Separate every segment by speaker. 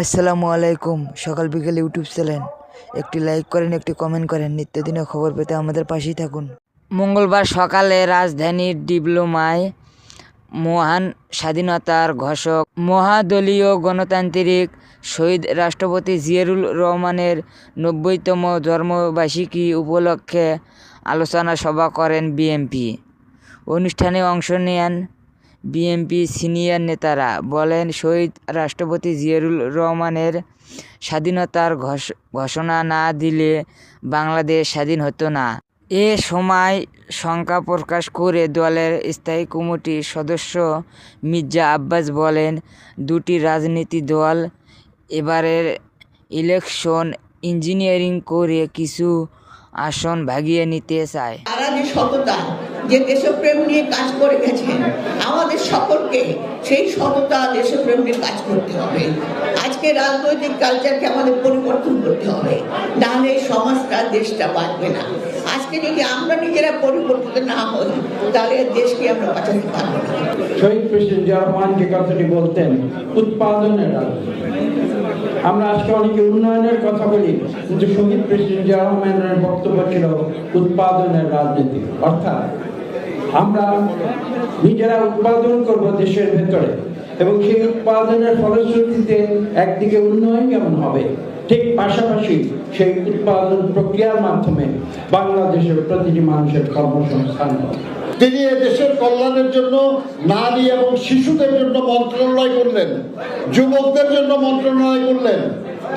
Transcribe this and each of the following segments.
Speaker 1: আসসালামু আলাইকুম। সকাল বিকেল ইউটিউব চ্যানেল, একটি লাইক করেন, একটি কমেন্ট করেন। নিত্যদিনের খবর পেতে আমাদের পাশেই থাকুন। মঙ্গলবার সকালে রাজধানীর ডিপ্লোমায় মহান স্বাধীনতার ঘোষক মহাদলীয় গণতান্ত্রিক শহীদ রাষ্ট্রপতি জিয়াউর রহমানের ৯০তম জন্মবার্ষিকী উপলক্ষে আলোচনা সভা করেন বিএনপি। অনুষ্ঠানে অংশ নেন বিএনপি সিনিয়র নেতারা। বলেন, শহীদ রাষ্ট্রপতি জিয়াউর রহমানের স্বাধীনতার ঘোষণা না দিলে বাংলাদেশ স্বাধীন হতো না। এ সময় শঙ্কা প্রকাশ করে দলের স্থায়ী কমিটির সদস্য মির্জা আব্বাস বলেন, দুটি রাজনীতি দল এবারের ইলেকশন ইঞ্জিনিয়ারিং করে কিছু আসন ভাগিয়ে নিতে চায়।
Speaker 2: তারা যে সততা, যে দেশপ্রেম নিয়ে কাজ করে গেছেন, আমাদের সকলকে সেই সততা দেশপ্রেম নিয়ে কাজ করতে হবে। আজকে রাজনৈতিক কালচারকে আমাদের পরিবর্তন করতে হবে, নাহলে সমাজটা দেশটা বাঁচবে না। আজকে যদি আমরা নিজেরা পরিবর্তিত না হই, তাহলে দেশকে আমরা বাঁচাতে পারবো না।
Speaker 3: শহীদ প্রেসিডেন্ট জিয়া রহমান যে কথাটি বলতেন, উৎপাদনের রাজনীতি। আমরা আজকে অনেকে উন্নয়নের কথা বলি, কিন্তু শহীদ প্রেসিডেন্ট জিয়া রহমানের বক্তব্য ছিল উৎপাদনের রাজনীতি। অর্থাৎ আমরা নিজেরা উৎপাদন করব দেশের ভেতরে, এবং সেই উৎপাদনের ফলশ্রুতিতে একদিকে উন্নয়ন যেমন হবে, ঠিক পাশাপাশি সেই উৎপাদন প্রক্রিয়ার মাধ্যমে বাংলাদেশের প্রতিটি মানুষের কর্মসংস্থান হবে।
Speaker 4: তিনি দেশের কল্যাণের জন্য নারী এবং শিশুদের জন্য মন্ত্রণালয় করলেন, যুবকদের জন্য মন্ত্রণালয় করলেন,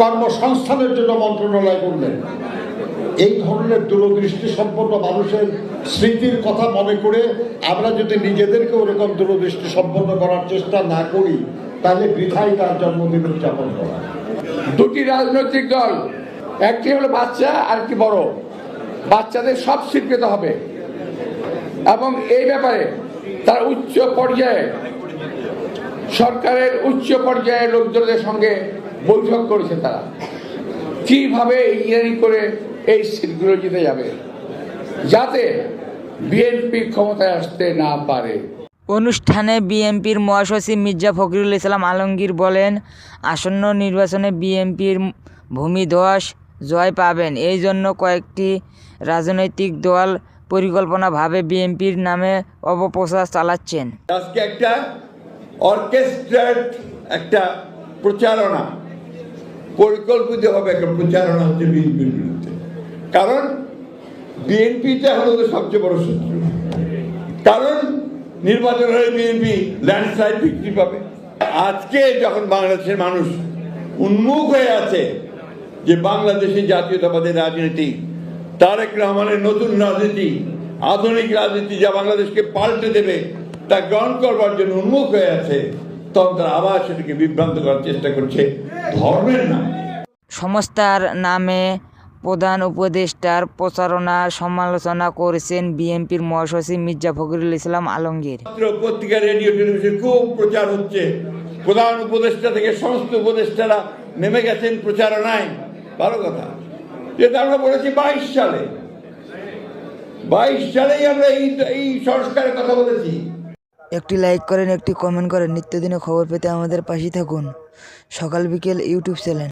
Speaker 4: কর্মসংস্থানের জন্য মন্ত্রণালয় করলেন। এই ধরনের দূরদৃষ্টি সম্পন্ন মানুষের স্মৃতির কথা মনে করে আমরা যদি নিজেদেরকে ওরকম দূরদৃষ্টি সম্পন্ন করার চেষ্টা না করি, তাহলে বৃথাই তার জন্মদিন উদযাপন করা।
Speaker 5: দুটি রাজনৈতিক দল, একটি হলো বাচ্চা আর একটি বড়। বাচ্চাদের সব সিট পেতে হবে, এবং এই ব্যাপারে তারা উচ্চ পর্যায়ে সরকারের উচ্চ পর্যায়ের লোকজনদের সঙ্গে বৈঠক করেছে। তারা কিভাবে ইঞ্জিনিয়ারিং করে এই সিটগুলো জিতে যাবে, যাতে বিএনপি ক্ষমতায় আসতে না পারে।
Speaker 1: অনুষ্ঠানে বিএনপির মহাসচিব মির্জা ফখরুল ইসলাম আলমগীর বলেন, আসন্ন নির্বাচনে বিএনপির ভূমিধস জয় পাবেন। এই জন্য কয়েকটি রাজনৈতিক দল পরিকল্পনাভাবে বিএনপির নামে অপপ্রচার চালাচ্ছেন।
Speaker 5: আজকে একটা অর্কেস্ট্রেট একটা প্রচারণা, পরিকল্পিতভাবে একটা প্রচারণা হচ্ছে বিএনপির বিরুদ্ধে। কারণ বিএনপিটা হলো সবচেয়ে বড় শত্রু। কারণ নির্বাচন হলে বিএনপি ল্যান্ডস্লাইড ভিক্টরি পাবে। আজকে যখন বাংলাদেশের মানুষ উন্মুখ হয়ে আছে যে বাংলাদেশের জাতীয়তাবাদের রাজনীতি, তারেক রহমানের নতুন রাজনীতি, আধুনিক রাজনীতি যা বাংলাদেশকে পাল্টে দেবে, তা গ্রহণ করবার জন্য উন্মুখ হয়ে আছে, তখন তারা আবার সেটাকে বিভ্রান্ত করার চেষ্টা করছে ধর্মের নামে।
Speaker 1: সংস্থার নামে প্রধান উপদেষ্টার প্রচারণার সমালোচনা করেছেন বিএনপির মহাসচিব মির্জা ফখরুল ইসলাম আলমগীর।
Speaker 5: পত্রিকা, রেডিও, টেলিভিশন খুব প্রচার হচ্ছে। প্রধান উপদেষ্টা থেকে সমস্ত উপদেষ্টারা নেমে গেছেন প্রচারণায়। ভালো কথা, যেটা আমরা বলেছি 22 সালেই আমরা এই সংস্কারের কথা বলেছি।
Speaker 1: একটি লাইক করেন, একটি কমেন্ট করেন। নিত্যদিনের খবর পেতে আমাদের পাশেই থাকুন। সকাল বিকেল ইউটিউব চ্যানেল।